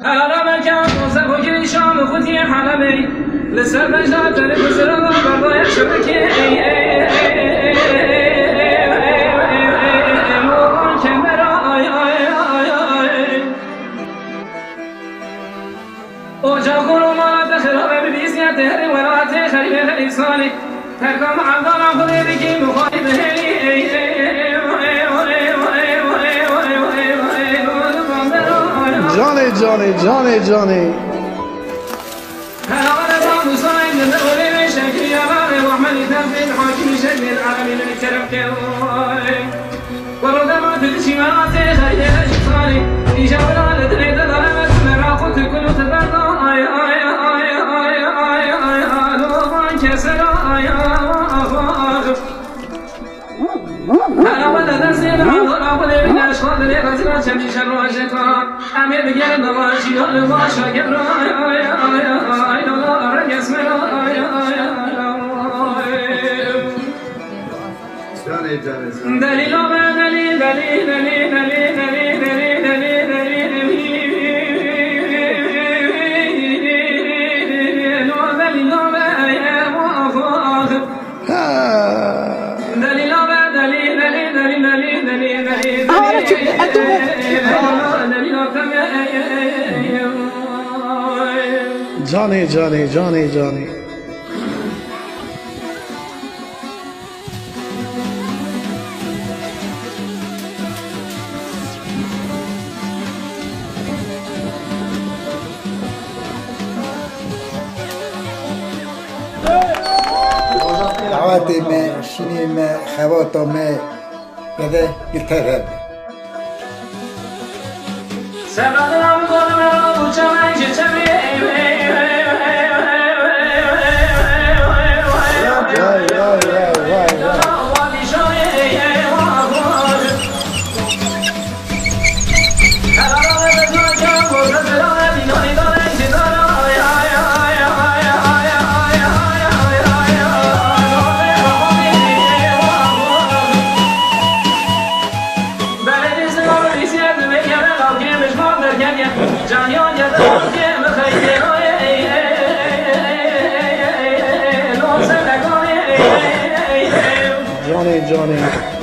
هلا مكان وزبوك الشام خذي حلبي لسه بجات البزر برضه يشبكي وجاكروا ما تخرب ببيسيا تهري ولا تخرب الإنساني تركم عبدالله خذي بكي مخالب Johnny. هلا أنا مصايب من الأولي شكل يا باري وأحمد تنفيذ حاكم شكل العالمين الكرم ورد ما تدشي ما تخيل الإنساني إجابة على تريد ظلمت من راقوت كل تبرد أنا ولا نسيت عذر أقول من أشخاص اللي غزلت شمي شر وشكا أمي بقير نواشي والواشا قبر رجس من دليل ما Johnny. دعوتي ما شيني ما خواطو ما كذا يتهرب سبعنا مقولنا وجمعي جتبي Johnny.